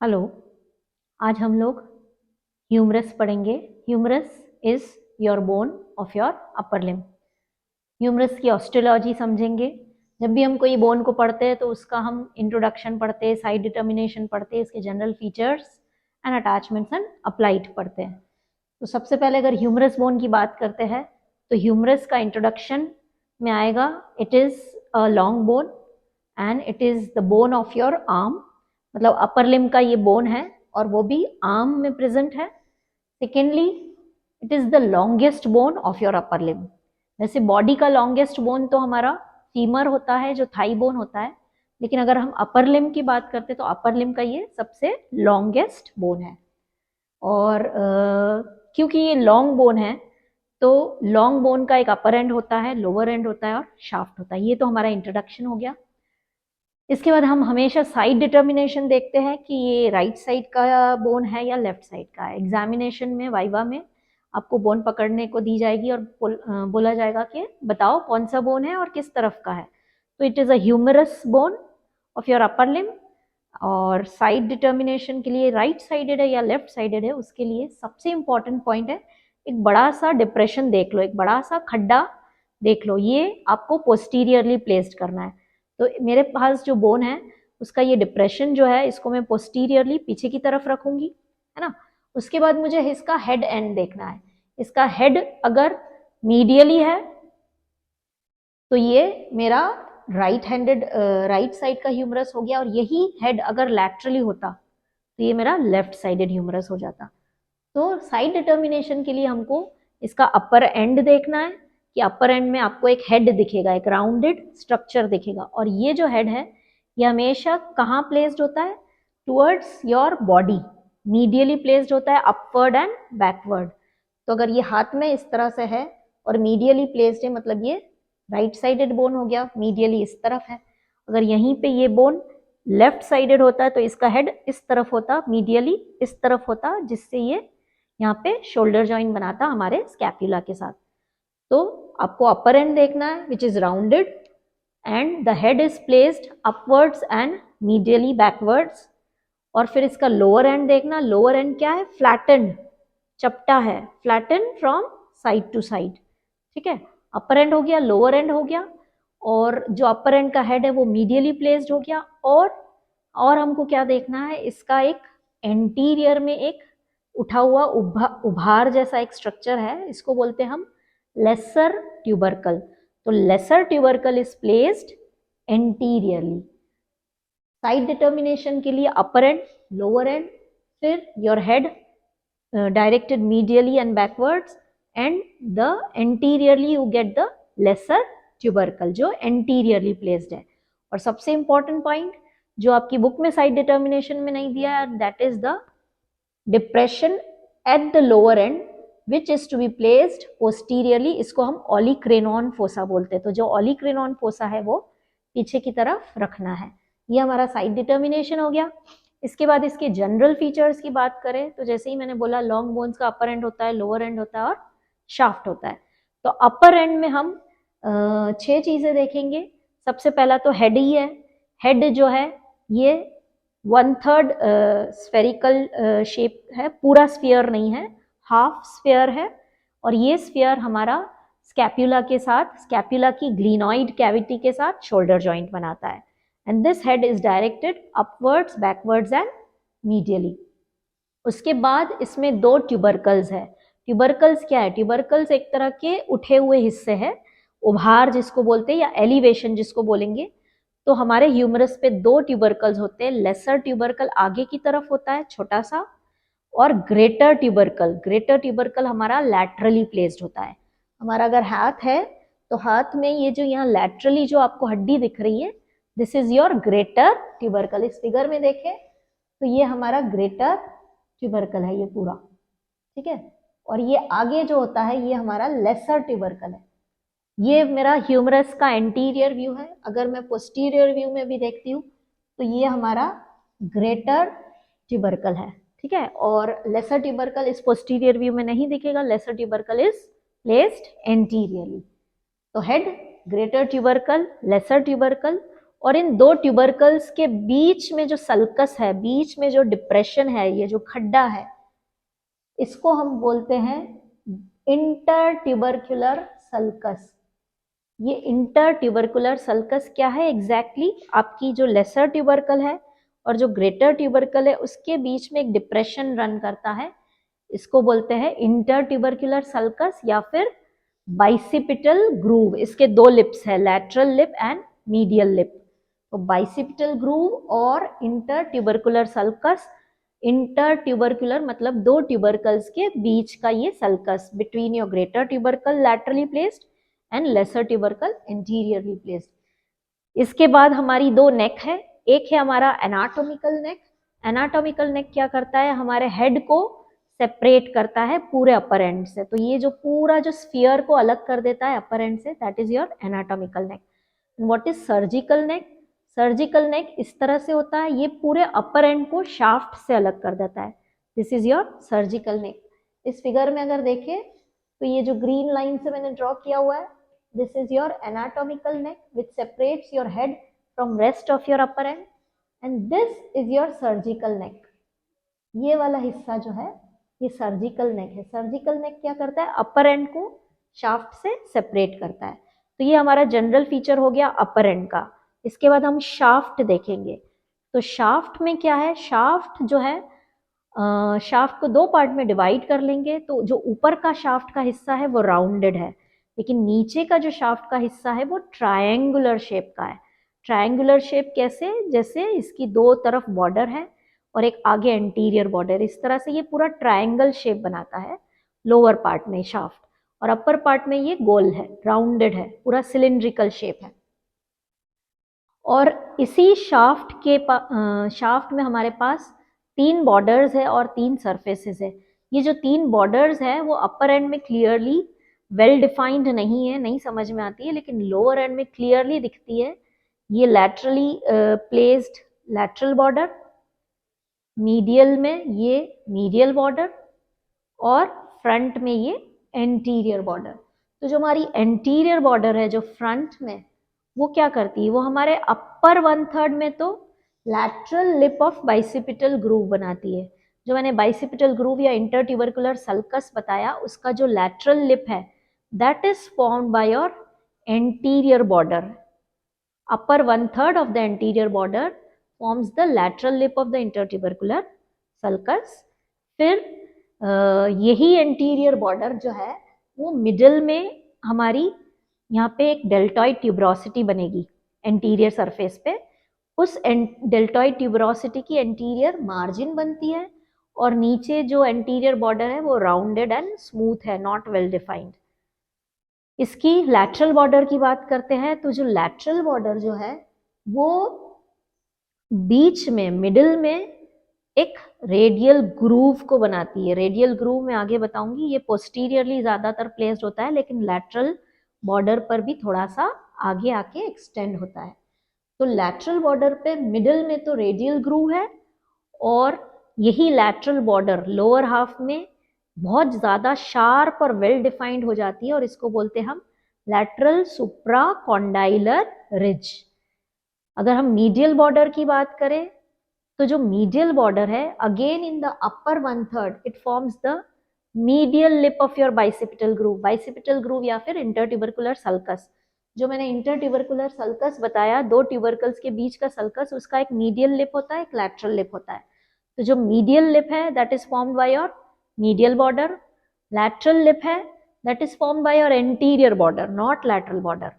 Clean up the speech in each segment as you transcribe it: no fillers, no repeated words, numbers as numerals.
Hello. आज हम लोग ह्यूमरस पढ़ेंगे। Humerus is your bone of your upper limb. Humerus की ऑस्टियोलॉजी समझेंगे। जब भी हम कोई बोन को पढ़ते हैं तो उसका हम इंट्रोडक्शन पढ़ते हैं, साइड डिटर्मिनेशन पढ़ते हैं, इसके general features and attachments and applied पढ़ते हैं। तो सबसे पहले अगर ह्यूमरस बोन की बात करते हैं तो ह्यूमरस का इंट्रोडक्शन में आएगा, it is a long bone and it is the bone of your arm. मतलब अपर लिम्ब का ये बोन है और वो भी आर्म में प्रेजेंट है। Secondly, it is the longest bone of your upper limb. वैसे बॉडी का लॉन्गेस्ट बोन तो हमारा फीमर होता है, जो थाई बोन होता है, लेकिन अगर हम अपर लिम्ब की बात करते हैं तो अपर लिम्ब का ये सबसे लॉन्गेस्ट बोन है। और क्योंकि ये लॉन्ग बोन है तो लॉन्ग बोन का एक अपर एंड होता है, लोअर एंड होता है और शाफ्ट होता है। ये तो हमारा इंट्रोडक्शन हो गया। इसके बाद हम हमेशा साइड डिटर्मिनेशन देखते हैं कि ये राइट साइड का बोन है या लेफ्ट साइड का है। एग्जामिनेशन में, वाइवा में आपको बोन पकड़ने को दी जाएगी और बोला जाएगा कि बताओ कौन सा बोन है और किस तरफ का है। तो it is a humerus bone of your upper limb. और साइड डिटर्मिनेशन के लिए राइट साइडेड है या लेफ्ट साइडेड है, उसके लिए सबसे इंपॉर्टेंट पॉइंट है, एक बड़ा सा डिप्रेशन देख लो, एक बड़ा सा खड्डा देख लो, ये आपको पोस्टीरियरली प्लेस्ड करना है। तो मेरे पास जो बोन है उसका ये डिप्रेशन जो है, इसको मैं पोस्टीरियरली पीछे की तरफ रखूंगी, है ना। उसके बाद मुझे इसका हेड एंड देखना है। इसका हेड अगर मीडियली है तो ये मेरा राइट साइड का ह्यूमरस हो गया, और यही हेड अगर लैटरली होता तो ये मेरा लेफ्ट साइडेड ह्यूमरस हो जाता। तो साइड डिटर्मिनेशन के लिए हमको इसका अपर एंड देखना है कि अपर एंड में आपको एक हेड दिखेगा, एक राउंडेड स्ट्रक्चर दिखेगा, और ये जो हेड है ये हमेशा कहाँ प्लेस्ड होता है? Towards your body, medially placed होता है, अपवर्ड एंड बैकवर्ड। तो अगर ये हाथ में इस तरह से है और मीडियली प्लेस्ड है, मतलब ये राइट साइडेड बोन हो गया, मीडियली इस तरफ है। अगर यहीं पे ये बोन लेफ्ट साइडेड होता है तो इसका हेड इस तरफ होता, मीडियली इस तरफ होता, जिससे ये यहाँ पे शोल्डर जॉइंट बनाता हमारे स्कैपुला के साथ। तो आपको अपर एंड देखना है which is rounded and the head is placed upwards and medially backwards. और फिर इसका लोअर एंड देखना। लोअर एंड क्या है? फ्लैटन, चपटा है, flatten from side to side. ठीक है, अपर एंड हो गया, लोअर एंड हो गया, और जो अपर एंड का हेड है वो मीडियली प्लेस्ड हो गया। और हमको क्या देखना है? इसका एक एंटीरियर में एक उठा हुआ उभार जैसा एक स्ट्रक्चर है, इसको बोलते हैं हम लेसर ट्यूबरकल। तो laser tubercle is placed anteriorly. Side determination के लिए अपर एंड, लोअर एंड, फिर your head directed medially and backwards, and the anteriorly you get the lesser tubercle जो एंटीरियरली प्लेस्ड है। और सबसे इंपॉर्टेंट पॉइंट जो आपकी बुक में साइड डिटर्मिनेशन में नहीं दिया है, that is the depression at the lower end which is to be placed posteriorly. इसको हम ओलिक्रेनॉन फोसा बोलते हैं। तो जो ओलिक्रेनॉन फोसा है वो पीछे की तरफ रखना है। ये हमारा साइड डिटर्मिनेशन हो गया। इसके बाद इसके जनरल फीचर्स की बात करें तो जैसे ही मैंने बोला, लॉन्ग बोन्स का अपर एंड होता है, लोअर एंड होता है और शाफ्ट होता है। तो अपर एंड में हम 6 चीजें देखेंगे। सबसे पहला तो हेड ही है। हेड जो है ये 1/3 स्फेरिकल शेप है, पूरा स्फीयर नहीं है, हाफ स्फीयर है। और ये स्फीयर हमारा स्कैपुला के साथ, स्कैपुला की ग्लीनॉइड कैविटी के साथ शोल्डर जॉइंट बनाता है। And this head is directed upwards, backwards and medially. उसके बाद इसमें 2 ट्यूबरकल्स है। ट्यूबरकल्स क्या है? ट्यूबरकल्स एक तरह के उठे हुए हिस्से हैं, उभार जिसको बोलते हैं या एलिवेशन जिसको बोलेंगे। तो हमारे ह्यूमरस पे 2 ट्यूबरकल्स होते हैं। लेसर ट्यूबरकल आगे की तरफ होता है, छोटा सा, और ग्रेटर ट्यूबरकल, ग्रेटर ट्यूबरकल हमारा लैटरली प्लेस्ड होता है। हमारा अगर हाथ है तो हाथ में ये जो यहाँ लैटरली जो आपको हड्डी दिख रही है, this is your greater tubercle. इस फिगर में देखें तो ये हमारा ग्रेटर ट्यूबरकल है, ये पूरा, ठीक है। और ये आगे जो होता है ये हमारा लेसर ट्यूबरकल है। ये मेरा ह्यूमरस का एंटीरियर व्यू है। अगर मैं पोस्टीरियर व्यू में भी देखती हूँ तो ये हमारा ग्रेटर ट्यूबरकल है, ठीक है। और लेसर ट्यूबरकल इस पोस्टीरियर व्यू में नहीं दिखेगा, lesser tubercle is placed anteriorly. तो head, greater tubercle, lesser tubercle, और इन दो ट्यूबरकल्स के बीच में जो सल्कस है, बीच में जो डिप्रेशन है, ये जो खड्डा है, इसको हम बोलते हैं इंटर ट्यूबरकुलर सल्कस। ये इंटर ट्यूबरकुलर सल्कस क्या है एग्जैक्टली? आपकी जो लेसर ट्यूबरकल है और जो ग्रेटर ट्यूबरकल है उसके बीच में एक डिप्रेशन रन करता है, इसको बोलते हैं इंटर ट्यूबरकुलर सल्कस या फिर बाइसिपिटल ग्रूव। इसके दो लिप्स है, lateral lip and medial lip. तो बाइसिपिटल ग्रूव और inter tubercular sulcus. Inter tubercular मतलब दो ट्यूबरकल्स के बीच का ये sulcus, between your greater tubercle laterally placed and lesser tubercle anteriorly placed. इसके बाद हमारी दो नेक है, एक है हमारा एनाटॉमिकल नेक। एनाटॉमिकल नेक क्या करता है? हमारे हेड को सेपरेट करता है पूरे अपर एंड से। तो ये जो पूरा जो स्फीयर को अलग कर देता है अपर एंड से, that is your anatomical neck. What is surgical neck? Surgical neck इस तरह से होता है, ये पूरे अपर एंड को शाफ्ट से अलग कर देता है। This is your surgical neck. इस फिगर में अगर देखें तो ये जो ग्रीन लाइन से मैंने ड्रॉ किया हुआ है, this is your anatomical neck which separates your head from rest of your upper end, and this is your surgical neck. ये वाला हिस्सा जो है ये सर्जिकल नेक है। सर्जिकल नेक क्या करता है? अपर एंड को शाफ्ट से सेपरेट करता है। तो ये हमारा जनरल फीचर हो गया अपर एंड का। इसके बाद हम शाफ्ट देखेंगे। तो शाफ्ट में क्या है? शाफ्ट जो है, शाफ्ट को दो पार्ट में डिवाइड कर लेंगे। तो जो ऊपर का शाफ्ट का हिस्सा है वो राउंडेड है, लेकिन नीचे का जो शाफ्ट का हिस्सा है वो ट्रायंगुलर शेप का है। ट्रायंगुलर शेप कैसे? जैसे इसकी दो तरफ बॉर्डर है और एक आगे एंटीरियर बॉर्डर, इस तरह से ये पूरा ट्रायंगल शेप बनाता है लोअर पार्ट में शाफ्ट, और अपर पार्ट में ये गोल है, राउंडेड है, पूरा सिलिंड्रिकल शेप है। और इसी शाफ्ट में हमारे पास तीन बॉर्डर्स है और तीन सरफेसेस है। ये जो तीन बॉर्डर्स है वो अपर एंड में क्लियरली वेल डिफाइंड नहीं है, नहीं समझ में आती है, लेकिन लोअर एंड में क्लियरली दिखती है। ये laterally placed lateral border, medial में ये मीडियल बॉर्डर, और फ्रंट में ये एंटीरियर बॉर्डर। तो जो हमारी एंटीरियर बॉर्डर है जो फ्रंट में, वो क्या करती है? वो हमारे अपर 1/3 में तो lateral lip of bicipital groove बनाती है। जो मैंने बाइसिपिटल ग्रूव या इंटर ट्यूबरकुलर सल्कस बताया, उसका जो लैटरल लिप है that is formed by your anterior border. upper 1/3 of the anterior border forms the lateral lip of the intertubercular sulcus। फिर यही एंटीरियर बॉर्डर जो है वो मिडल में हमारी यहाँ पे एक डेल्टॉइड ट्यूबरोसिटी बनेगी एंटीरियर सरफेस पे। उस डेल्टॉइड ट्यूबरोसिटी की एंटीरियर मार्जिन बनती है, और नीचे जो एंटीरियर बॉर्डर है वो राउंडेड एंड स्मूथ है, नॉट वेल डिफाइंड। इसकी लैटरल बॉर्डर की बात करते हैं, तो जो लैटरल बॉर्डर जो है वो बीच में मिडिल में एक रेडियल ग्रूव को बनाती है। रेडियल ग्रूव मैं आगे बताऊंगी, ये पोस्टीरियरली ज्यादातर प्लेस्ड होता है, लेकिन लैटरल बॉर्डर पर भी थोड़ा सा आगे आके एक्सटेंड होता है। तो लैटरल बॉर्डर पे मिडिल में तो रेडियल ग्रूव है, और यही लैटरल बॉर्डर लोअर हाफ में बहुत ज़्यादा शार्प और वेल डिफाइंड हो जाती है, और इसको बोलते हैं हम लैटरल सुप्राकॉन्डाइलर रिज। अगर हम मीडियल बॉर्डर की बात करें, तो जो मीडियल बॉर्डर है again in the upper 1/3 it forms the medial lip of your bicipital groove. Bicipital groove या फिर इंटरट्यूबरकुलर सल्कस। जो मैंने इंटरट्यूबरकुलर सल्कस बताया, दो ट्यूबरकल्स के बीच का सल्कस, उसका एक मीडियल लिप होता है, एक लैटरल लिप होता है। तो जो मीडियल लिप है that is formed by your medial border, lateral lip है that is formed by your anterior border, not lateral border.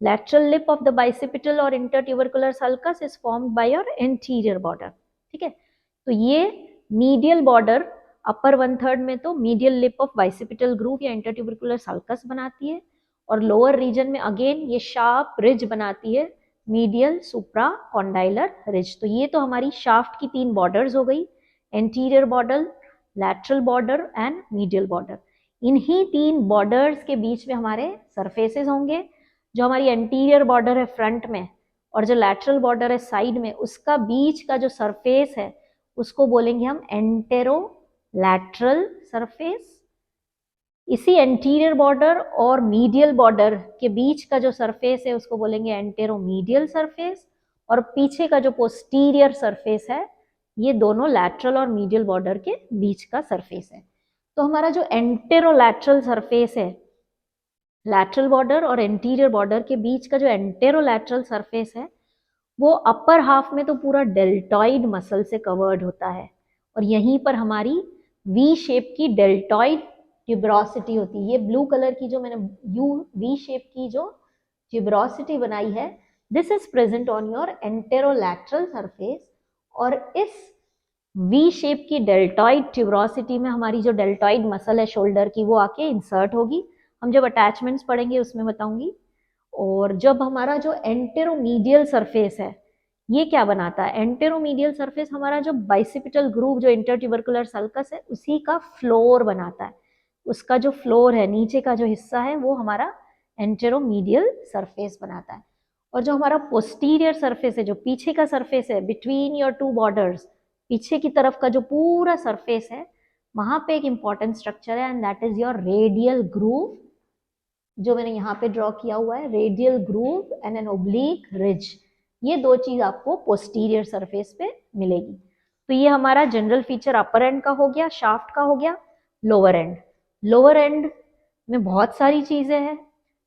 Lateral lip of the bicipital or intertubercular sulcus is formed by your anterior border। ठीक है, तो ये medial border upper 1/3 में तो medial lip of bicipital groove या intertubercular sulcus बनाती है, और lower region में again ये sharp ridge बनाती है, medial supracondylar ridge। तो ये तो हमारी shaft की तीन borders हो गई, anterior border, lateral border and medial border. इन्हीं तीन बॉर्डर्स के बीच में हमारे सरफेसेस होंगे। जो हमारी एंटीरियर बॉर्डर है फ्रंट में और जो लैटरल बॉर्डर है साइड में, उसका बीच का जो सरफेस है उसको बोलेंगे हम एंटेरो लैटरल सरफेस। इसी एंटीरियर बॉर्डर और मीडियल बॉर्डर के बीच का जो सरफेस है उसको बोलेंगे एंटेरोमीडियल सरफेस, और पीछे का जो पोस्टीरियर सरफेस है ये दोनों लैटरल और मीडियल बॉर्डर के बीच का सरफेस है। तो हमारा जो एंटेरोलैटरल सरफेस है, लैटरल बॉर्डर और एंटीरियर बॉर्डर के बीच का जो एंटेरोलैटरल सरफेस है वो अपर हाफ में तो पूरा डेल्टॉइड मसल से कवर्ड होता है, और यहीं पर हमारी वी शेप की डेल्टॉइड ट्यूबरोसिटी होती है। ये ब्लू कलर की जो मैंने यू वी शेप की जो ट्यूबरोसिटी बनाई है, this is present on your anterolateral surface. और इस वी शेप की डेल्टॉइड ट्यूबरोसिटी में हमारी जो डेल्टॉइड मसल है शोल्डर की वो आके इंसर्ट होगी। हम जब अटैचमेंट्स पढ़ेंगे उसमें बताऊंगी। और जब हमारा जो एंटेरोमीडियल सरफेस है ये क्या बनाता है, एंटेरोमीडियल सरफेस हमारा जो बाइसिपिटल ग्रूव जो इंटरट्यूबरकुलर सल्कस है उसी का फ्लोर बनाता है। उसका जो फ्लोर है, नीचे का जो हिस्सा है, वो हमारा एंटेरोमीडियल सरफेस बनाता है। और जो हमारा पोस्टीरियर सरफेस है, जो पीछे का सरफेस है बिटवीन योर टू बॉर्डर्स, पीछे की तरफ का जो पूरा सरफेस है, वहां पे एक इंपॉर्टेंट स्ट्रक्चर है and that is your radial groove, जो मैंने यहाँ पे ड्रॉ किया हुआ है, radial groove and an oblique ridge. ये दो चीज आपको पोस्टीरियर सरफेस पे मिलेगी। तो ये हमारा जनरल फीचर अपर एंड का हो गया, शाफ्ट का हो गया। लोअर एंड, लोअर एंड में बहुत सारी चीजें हैं,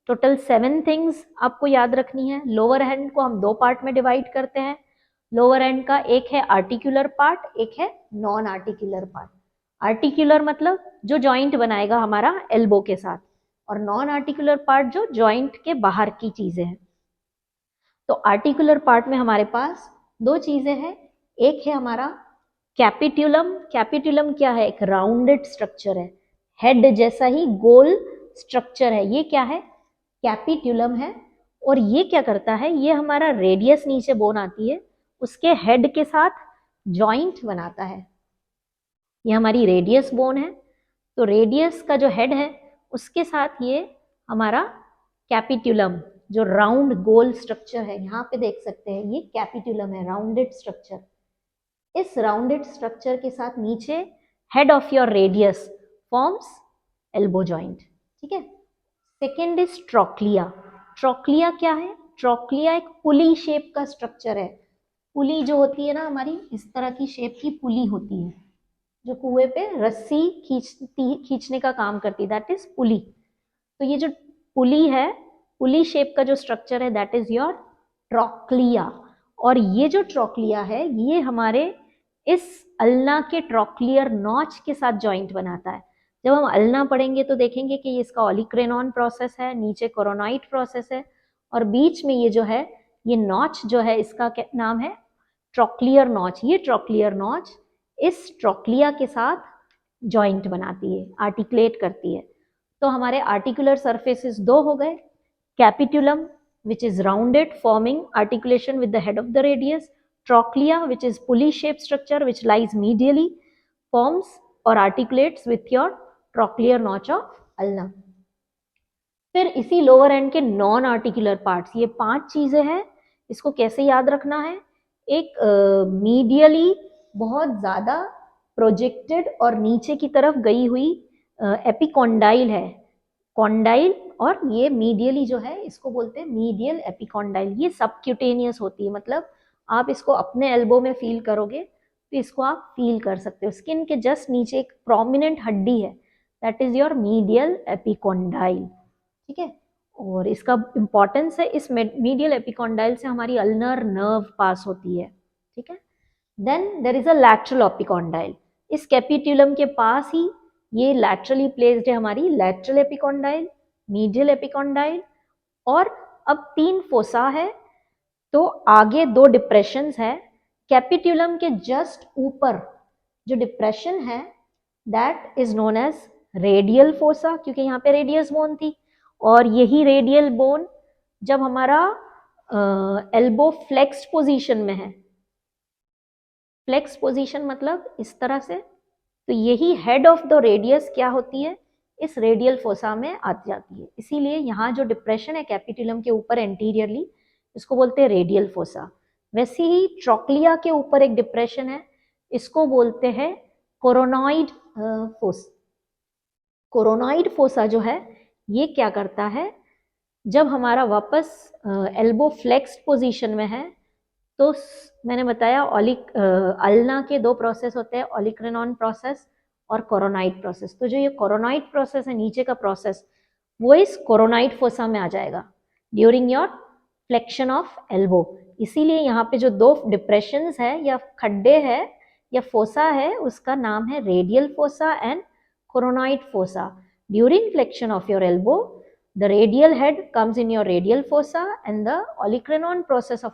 टोटल 7 थिंग्स आपको याद रखनी है। लोअर एंड को हम 2 पार्ट में डिवाइड करते हैं। लोअर एंड का एक है आर्टिकुलर पार्ट, एक है नॉन आर्टिकुलर पार्ट। आर्टिकुलर मतलब जो जॉइंट बनाएगा हमारा एल्बो के साथ, और नॉन आर्टिकुलर पार्ट जो जॉइंट के बाहर की चीजें हैं। तो आर्टिकुलर पार्ट में हमारे पास 2 चीजें हैं। एक है हमारा कैपिट्यूलम। कैपिट्यूलम क्या है, एक राउंडेड स्ट्रक्चर है, हेड जैसा ही गोल स्ट्रक्चर है, ये क्या है, कैपिट्यूलम है। और ये क्या करता है, ये हमारा रेडियस नीचे बोन आती है उसके हेड के साथ जॉइंट बनाता है। ये हमारी रेडियस बोन है, तो रेडियस का जो हेड है उसके साथ ये हमारा कैपिट्यूलम जो राउंड गोल स्ट्रक्चर है, यहाँ पे देख सकते हैं ये कैपिट्यूलम है, राउंडेड स्ट्रक्चर। इस राउंडेड स्ट्रक्चर के साथ नीचे head of your radius forms elbow joint, ठीक है। Second is trochlea. ट्रोक्लिया क्या है, ट्रोक्लिया एक पुली शेप का स्ट्रक्चर है। पुली जो होती है ना हमारी, इस तरह की शेप की पुली होती है जो कुएं पे रस्सी खींचने का काम करती है, दैट इज पुली। तो ये जो पुली है, पुली शेप का जो स्ट्रक्चर है, दैट इज योर ट्रोक्लिया। और ये जो ट्रोक्लिया है ये हमारे इस अल्ना के ट्रोक्लियर नॉच के साथ जॉइंट बनाता है। जब हम अल्ना पढ़ेंगे तो देखेंगे कि ये इसका ऑलिक्रेनॉन प्रोसेस है, नीचे कोरोनाइट प्रोसेस है, और बीच में ये जो है, ये नॉच जो है इसका नाम है ट्रोक्लियर नॉच। ये ट्रोक्लियर नॉच इस ट्रोक्लिया के साथ जॉइंट बनाती है, आर्टिकुलेट करती है। तो हमारे आर्टिकुलर सरफेसेस 2 हो गए, कैपिट्यूलम which is rounded forming articulation with the head of the radius, trochlea which is pulley shaped structure which lies medially forms or articulates with your trochlear notch of ulna। फिर इसी lower and के non articular parts, ये 5 चीजें हैं, इसको कैसे याद रखना है। एक मीडियली बहुत ज्यादा प्रोजेक्टेड और नीचे की तरफ गई हुई एपिकॉन्डाइल है, कॉन्डाइल, और ये मीडियली जो है इसको बोलते हैं मीडियल एपिकॉन्डाइल। ये सबक्यूटेनियस होती है, मतलब आप इसको अपने एल्बो में फील करोगे तो इसको आप फील कर सकते हो। स्किन के जस्ट नीचे एक प्रोमिनेंट हड्डी है, that is your medial epicondyle, ठीक है। और इसका इंपॉर्टेंस है, इस मीडियल एपिकॉन्डाइल से हमारी अल्नर नर्व पास होती है, ठीक है। Then there is a lateral epicondyle. इस कैपिट्यूलम के पास ही ये लैटरली प्लेस्ड है हमारी लैटरल एपिकॉन्डाइल, मीडियल एपिकॉन्डाइल, और अब 3 फोसा है। तो आगे 2 डिप्रेशंस है, कैपिट्यूलम के जस्ट ऊपर जो डिप्रेशन है that is known as radial fossa, क्योंकि यहाँ पे रेडियस बोन थी। और यही रेडियल बोन जब हमारा एल्बो फ्लेक्स्ड पोजीशन में है, फ्लेक्स पोजीशन मतलब इस तरह से, तो यही हेड ऑफ द रेडियस क्या होती है, इस रेडियल फोसा में आ जाती है। इसीलिए यहाँ जो डिप्रेशन है कैपिट्यूलम के ऊपर एंटीरियरली, इसको बोलते हैं रेडियल फोसा। वैसे ही ट्रोक्लिया के ऊपर एक डिप्रेशन है, इसको बोलते हैं कोरोनॉइड फोसा। कोरोनॉइड फोसा जो है ये क्या करता है, जब हमारा वापस एल्बो फ्लेक्स्ड पोजीशन में है तो मैंने बताया अल्ना के दो प्रोसेस होते हैं, ओलिक्रेनॉन प्रोसेस और कोरोनाइड प्रोसेस। तो जो ये कोरोनाइड प्रोसेस है, नीचे का प्रोसेस, वो इस कोरोनाइड फोसा में आ जाएगा during your flexion of elbow. इसीलिए यहाँ पे जो दो डिप्रेशंस है या खड्डे है या फोसा है, उसका नाम है radial fossa and coronoid fossa. During flexion of your elbow, the radial head comes in your radial fossa and the olecranon process of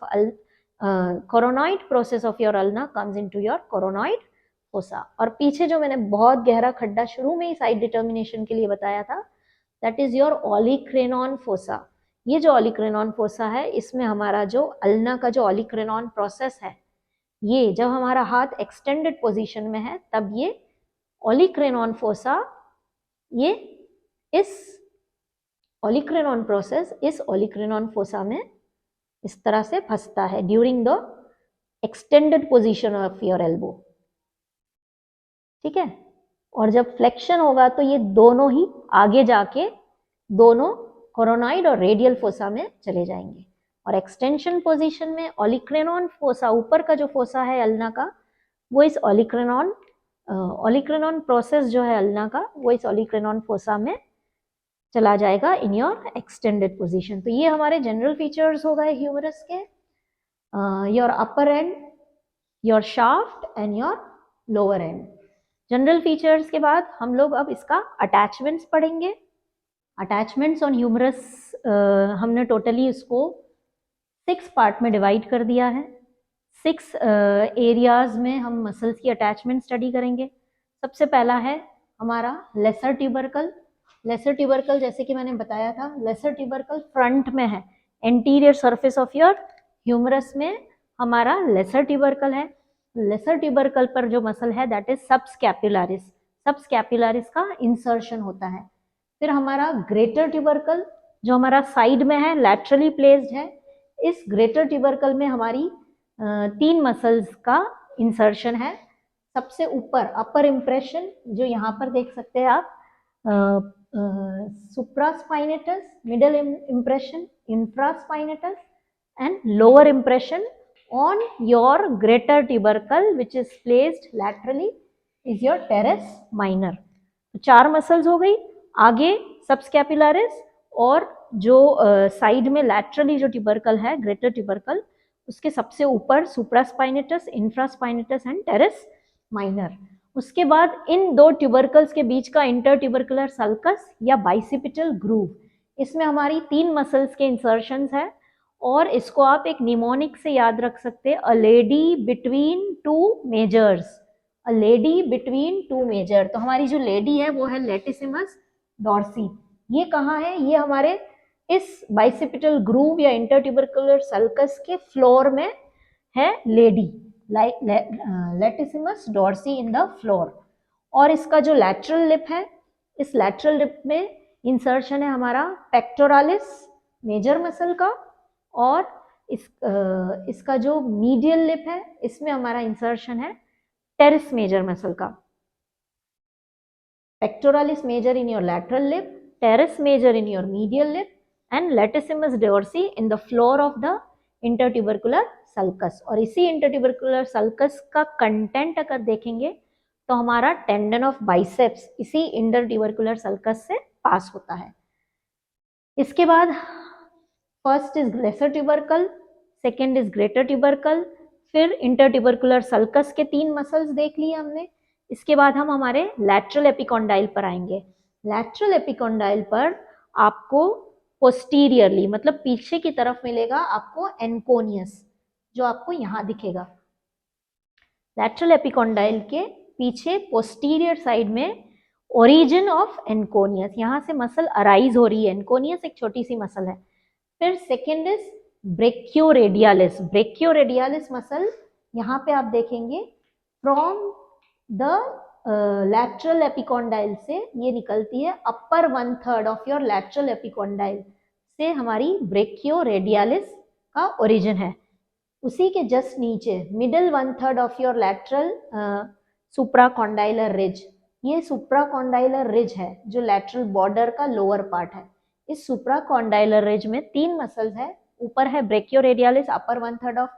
coronoid process of your ulna comes into your coronoid fossa। और पीछे जो मैंने बहुत गहरा खड्डा शुरू में ही side determination के लिए बताया था, that is your olecranon fossa। ये जो olecranon fossa है, इसमें हमारा जो अल्ना का जो olecranon process है, ये जब हमारा हाथ एक्सटेंडेड पोजीशन में है, तब ये olecranon fossa, ये इस ओलिक्रेनॉन प्रोसेस इस ओलिक्रेनॉन फोसा में इस तरह से फंसता है during the extended position of your elbow. ठीक है, और जब फ्लेक्शन होगा तो ये दोनों ही आगे जाके दोनों कोरोनाइड और रेडियल फोसा में चले जाएंगे। और एक्सटेंशन पोजीशन में ओलिक्रेनॉन फोसा, ऊपर का जो फोसा है अल्ना का, वो इस ओलिक्रेनॉन प्रोसेस जो है अल्ना का, वो इस ओलिक्रेनॉन फोसा में चला जाएगा इन योर एक्सटेंडेड पोजीशन। तो ये हमारे जनरल फीचर्स हो गए ह्यूमरस के, your upper and, your shaft and your lower and. General features के बाद हम लोग अब इसका अटैचमेंट्स पढ़ेंगे। अटैचमेंट्स ऑन ह्यूमरस हमने टोटली इसको 6 पार्ट में डिवाइड कर दिया है। 6 एरियाज में हम मसल्स की अटैचमेंट स्टडी करेंगे। सबसे पहला है हमारा लेसर ट्यूबरकल। लेसर ट्यूबरकल, जैसे कि मैंने बताया था, लेसर ट्यूबरकल फ्रंट में है, anterior surface of your humerus में हमारा लेसर ट्यूबरकल है। लेसर ट्यूबरकल पर जो मसल है दैट इज सबस्कैपुलरिस। सबस्कैपुलरिस का इंसर्शन होता है। फिर हमारा ग्रेटर ट्यूबरकल जो हमारा साइड में है, लैटरली प्लेस्ड है। इस ग्रेटर ट्यूबरकल में हमारी 3 मसल्स का इंसर्शन है। सबसे ऊपर अपर इम्प्रेशन जो यहाँ पर देख सकते हैं आप, supraspinatus, middle impression, infraspinatus and lower impression on your greater tubercle which is placed laterally is your teres minor। तो 4 मसल्स हो गई, आगे सबस्कैपुलरिस और जो साइड में लैटरली जो ट्यूबरकल है ग्रेटर ट्यूबरकल, उसके सबसे ऊपर supraspinatus, infraspinatus and teres minor. उसके बाद इन दो ट्यूबरकल्स के बीच का इंटर ट्यूबरकुलर सल्कस या बाइसिपिटल ग्रूव, इसमें हमारी 3 मसल्स के इंसर्शंस है। और इसको आप एक निमोनिक से याद रख सकते हैं, a lady between 2 majors. A lady between 2 major. तो हमारी जो लेडी है वो है लेटिसिमस डॉर्सी। ये कहाँ है? ये हमारे इस बाइसिपिटल ग्रूव या इंटर ट्यूबरकुलर सल्कस के फ्लोर में है lady, latissimus dorsi in the floor. और इसका जो लैटरल लिप है, इस लैटरल लिप में इंसर्शन है हमारा पेक्टोरालिस मेजर मसल का, और इसका जो मीडियल लिप है इसमें हमारा इंसर्शन है टेरिस मेजर मसल का। Pectoralis major in your lateral lip, teres major in your medial lip and latissimus dorsi in the floor of the intertubercular sulcus. और इसी इंटरट्यूबरकुलर सल्कस का कंटेंट अगर देखेंगे तो हमारा टेंडन ऑफ बाइसेप्स इसी इंटरट्यूबरकुलर सल्कस से पास होता है। इसके बाद first is lesser tubercle, second is greater tubercle, फिर इंटरट्यूबरकुलर सल्कस के 3 मसल्स देख लिए हमने। इसके बाद हम हमारे लैटरल एपिकॉन्डाइल पर आएंगे। लैटरल एपिकॉन्डाइल पर आपको पोस्टीरियरली, मतलब पीछे की तरफ मिलेगा आपको एनकोनियस, जो आपको यहां दिखेगा। लैटरल एपिकॉन्डाइल के पीछे पोस्टीरियर साइड में ओरिजिन ऑफ एनकोनियस, यहां से मसल अराइज हो रही है। एनकोनियस एक छोटी सी मसल है। फिर second is brachioradialis. Brachioradialis muscle यहाँ पे आप देखेंगे फ्रॉम द लैटरल एपिकॉन्डाइल से ये निकलती है। अपर 1/3 ऑफ योर लैटरल एपिकॉन्डाइल से हमारी ब्रेकियोरेडियालिस का ओरिजिन है। उसी के जस्ट नीचे middle 1/3 of your lateral supracondylar ridge, ये सुप्राकॉन्डाइलर रिज है जो लैटरल बॉर्डर का लोअर पार्ट है। इस सुप्राकॉन्डाइलर रिज में 3 मसल्स है। ऊपर है brachioradialis, upper 1/3 of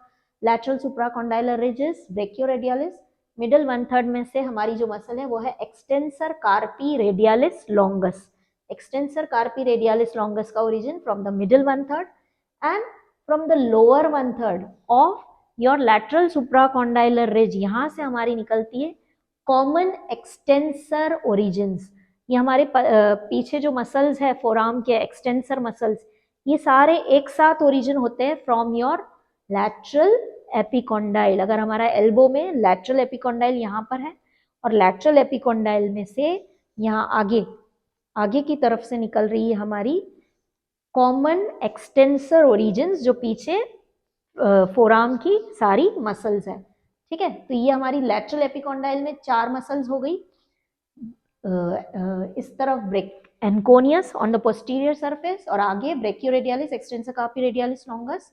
lateral supracondylar ridge is brachioradialis. Middle 1/3 में से हमारी जो मसल है वो है extensor carpi radialis longus. Extensor carpi radialis longus का origin from the middle 1/3 and from the lower 1/3 of your lateral supracondylar ridge, यहाँ से हमारी निकलती है कॉमन एक्सटेंसर ओरिजिन्स। ये हमारे पीछे जो मसल्स है फोरआर्म के एक्सटेंसर मसल्स, ये सारे एक साथ ओरिजिन होते हैं फ्रॉम योर लैटरल एपिकॉन्डाइल। अगर हमारा एल्बो में लैटरल एपिकॉन्डाइल यहाँ पर है और लैटरल एपिकॉन्डाइल में से यहाँ आगे की तरफ से निकल रही है हमारी कॉमन एक्सटेंसर ओरिजिन्स, जो पीछे फोरआर्म की सारी मसल्स है। ठीक है, तो ये हमारी लैटरल एपिकॉन्डाइल में 4 मसल्स हो गई। इस तरफ ब्रेक anconeus on the posterior surface और आगे brachioradialis, extensor carpi radialis longus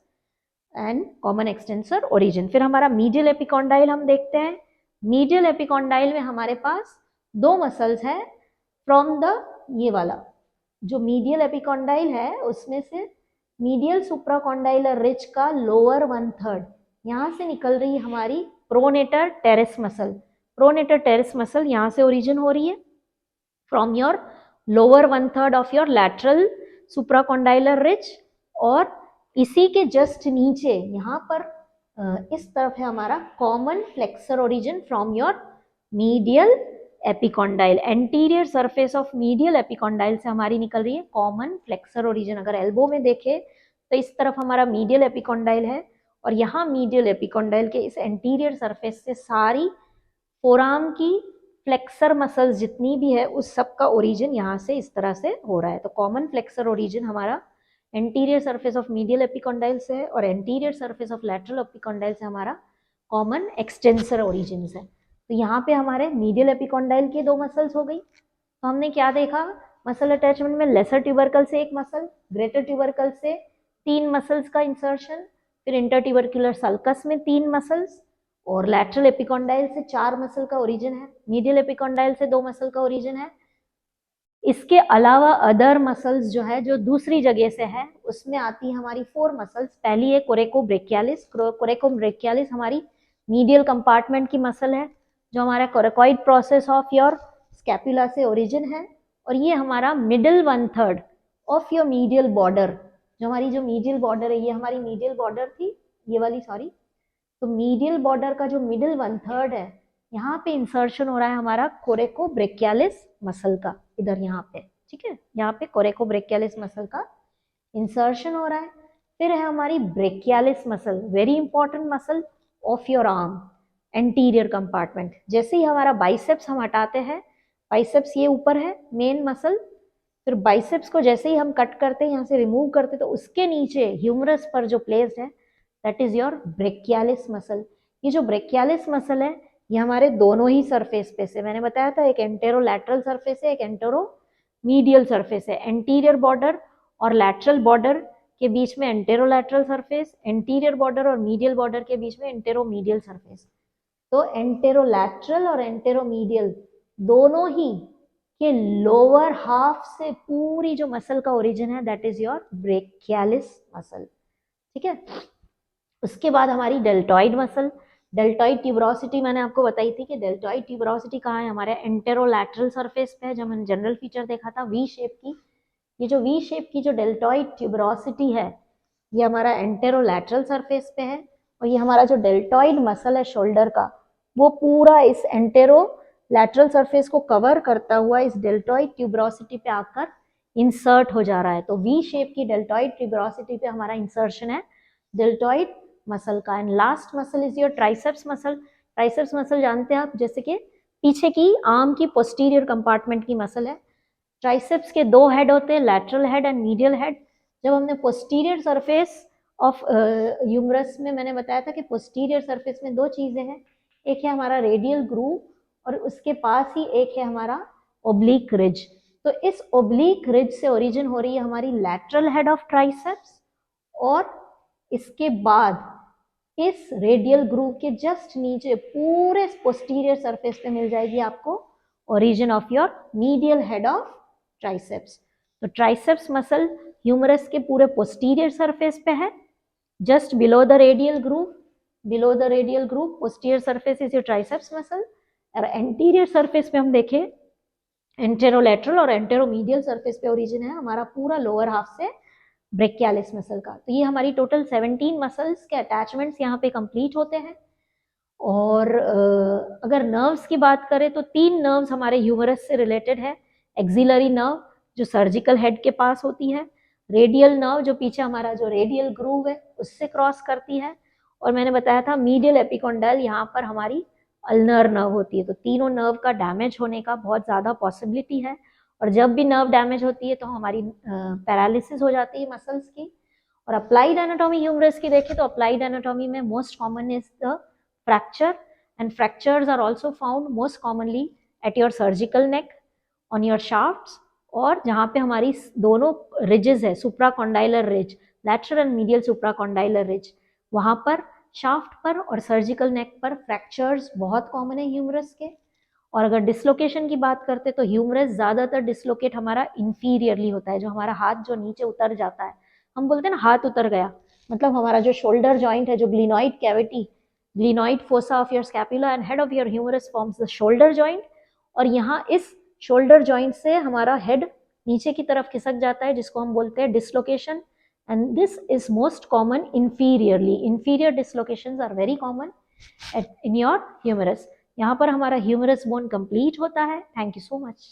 and common extensor origin. फिर हमारा मीडियल एपिकॉन्डाइल हम देखते हैं। मीडियल एपिकॉन्डाइल में हमारे पास 2 मसल्स है फ्रॉम द, ये वाला जो मीडियल एपिकॉन्डाइल है उसमें से मीडियल सुप्राकॉन्डाइलर रिज का लोअर 1/3 यहाँ से निकल रही है हमारी pronator teres muscle. Pronator teres muscle यहाँ से ओरिजिन हो रही है from your lower 1/3 of your lateral supracondylar ridge, और इसी के जस्ट नीचे यहाँ पर इस तरफ है हमारा common flexor origin from your medial epicondyle. Anterior surface of medial epicondyle से हमारी निकल रही है कॉमन फ्लेक्सर ओरिजिन। अगर एल्बो में देखें तो इस तरफ हमारा मीडियल एपिकॉन्डाइल है और यहाँ मीडियल एपिकॉन्डाइल के इस एंटीरियर सरफेस से सारी फोरआर्म की फ्लेक्सर मसल्स जितनी भी है उस सब का ओरिजिन यहाँ से इस तरह से हो रहा है। तो कॉमन फ्लेक्सर ओरिजिन हमारा anterior surface of medial epicondyle से है और anterior surface of lateral epicondyle से हमारा कॉमन एक्सटेंसर ओरिजिन है। तो यहाँ पे हमारे मीडियल एपिकॉन्डाइल के 2 मसल्स हो गई। तो हमने क्या देखा, मसल अटैचमेंट में लेसर ट्यूबरकल से 1 मसल, ग्रेटर ट्यूबरकल से 3 मसल्स का इंसर्शन, फिर इंटरट्यूबरकुलर सल्कस में 3 मसल्स और लैटरल एपिकॉन्डाइल से 4 मसल का ओरिजिन है। मीडियल एपिकॉन्डाइल से 2 मसल का ओरिजिन है। इसके अलावा अदर मसल्स जो है जो दूसरी जगह से है उसमें आती है हमारी 4 मसल्स। पहली है कोरेकोब्रेकियालिस। कोरेकोब्रेकियालिस हमारी मीडियल कंपार्टमेंट की मसल है जो हमारा coracoid process of your scapula से ओरिजिन है, और ये हमारा middle 1/3 of your medial border, जो हमारी जो मीडियल बॉर्डर है ये हमारी मीडियल बॉर्डर थी, ये वाली सॉरी। तो मीडियल बॉर्डर का जो मिडिल 1/3 है यहाँ पे इंसर्शन हो रहा है हमारा कोरेकोब्रेकियालिस मसल का, इधर यहाँ पे। ठीक है, यहाँ पे कोरेकोब्रेकियालिस मसल का इंसर्शन हो रहा है। फिर है हमारी brachialis muscle, very important muscle of your arm, anterior compartment. जैसे ही हमारा बाइसेप्स हम हटाते हैं, बाइसेप्स ये ऊपर है मेन मसल, फिर बाइसेप्स को जैसे ही हम कट करते हैं, यहाँ से रिमूव करते हैं, तो उसके नीचे ह्यूमरस पर जो प्लेस्ड है that is your brachialis muscle. ये जो ब्रेकियालिस मसल है ये हमारे दोनों ही सरफेस पे से, मैंने बताया था एक एंटेरो लैटरल सरफेस है, एक एंटेरो मीडियल सरफेस है। एंटीरियर बॉर्डर और लैटरल बॉर्डर के बीच में antero lateral surface, anterior border और मीडियल बॉर्डर के बीच में एंटेरो मीडियल सरफेस। तो एंटेरोलैटरल और एंटेरोमीडियल दोनों ही के लोअर हाफ से पूरी जो मसल का ओरिजिन है that is your brachialis muscle. ठीक है, उसके बाद हमारी डेल्टॉइड मसल। डेल्टॉइड ट्यूबरोसिटी मैंने आपको बताई थी कि डेल्टॉइड ट्यूबरोसिटी कहाँ है, हमारे एंटेरोलैटरल सरफेस पे है, जो मैंने जनरल फीचर देखा था वी शेप की। ये जो वी शेप की जो डेल्टॉइड ट्यूबरोसिटी है ये हमारा एंटेरोलैटरल सरफेस पे है, और ये हमारा जो डेल्टॉइड मसल है शोल्डर का वो पूरा इस एंटेरो लैटरल सरफेस को कवर करता हुआ इस डेल्टॉइड ट्यूबरोसिटी पे आकर इंसर्ट हो जा रहा है। तो वी शेप की डेल्टॉइड ट्यूबरोसिटी पे हमारा इंसर्शन है डेल्टॉइड मसल का। And last muscle is your triceps muscle. Triceps muscle जानते हैं आप, जैसे कि पीछे की आर्म की पोस्टीरियर कंपार्टमेंट की मसल है। ट्राइसेप्स के 2 हेड होते हैं, lateral head and medial head. जब हमने पोस्टीरियर सरफेस ऑफ ह्यूमरस में मैंने बताया था कि पोस्टीरियर सरफेस में 2 चीजें हैं, एक है हमारा रेडियल ग्रूव और उसके पास ही एक है हमारा ओब्लिक रिज। तो इस ओब्लिक रिज से ओरिजिन हो रही है हमारी लैटरल हेड ऑफ ट्राइसेप्स, और इसके बाद इस रेडियल ग्रूव के जस्ट नीचे पूरे पोस्टीरियर सरफेस पे मिल जाएगी आपको origin of your medial head of triceps. तो ट्राइसेप्स मसल ह्यूमरस के पूरे पोस्टीरियर सरफेस पे है, just below the radial groove. Below the radial groove, posterior surface is your triceps muscle, और एंटीरियर सरफेस पे हम देखें एंटेरोलेटरल और एंटेरोमीडियल सरफेस पे ओरिजिन है हमारा पूरा लोअर हाफ से ब्रेकियालिस मसल का। तो ये हमारी टोटल 17 मसल्स के अटैचमेंट्स यहाँ पे कंप्लीट होते हैं। और अगर नर्व्स की बात करें तो 3 नर्व्स हमारे ह्यूमरस से रिलेटेड है। एक्सिलरी नर्व जो सर्जिकल हेड के पास होती है, रेडियल नर्व जो पीछे हमारा जो रेडियल ग्रूव है उससे क्रॉस करती है, और मैंने बताया था मीडियल एपिकोंडाइल यहाँ पर हमारी अल्नर नर्व होती है। तो तीनों नर्व का डैमेज होने का बहुत ज़्यादा पॉसिबिलिटी है, और जब भी नर्व डैमेज होती है तो हमारी पैरालिसिस हो जाती है मसल्स की। और अप्लाइड एनाटॉमी ह्यूमरस की देखें तो अप्लाइड एनाटॉमी में most common is the fracture, and fractures are also found most commonly at your surgical neck, on your shafts, और जहाँ पे हमारी दोनों ridges है, supracondylar ridge, lateral and medial supracondylar ridge, वहाँ पर shaft पर और surgical neck पर fractures बहुत common है ह्यूमरस के। और अगर डिसलोकेशन की बात करते तो ह्यूमरस ज़्यादातर डिसलोकेट हमारा इंफीरियरली होता है, जो हमारा हाथ जो नीचे उतर जाता है, हम बोलते हैं ना हाथ उतर गया, मतलब हमारा जो शोल्डर जॉइंट है, जो glenoid cavity, glenoid fossa of your scapula and head of your humerus forms the shoulder joint, और यहाँ इस shoulder joint से हमारा head नीचे की तरफ खिसक जाता है, जिसको हम बोलते हैं dislocation, and this is most common inferiorly. Inferior dislocations are very common in your humerus. यहाँ पर हमारा humerus bone complete होता है. Thank you so much.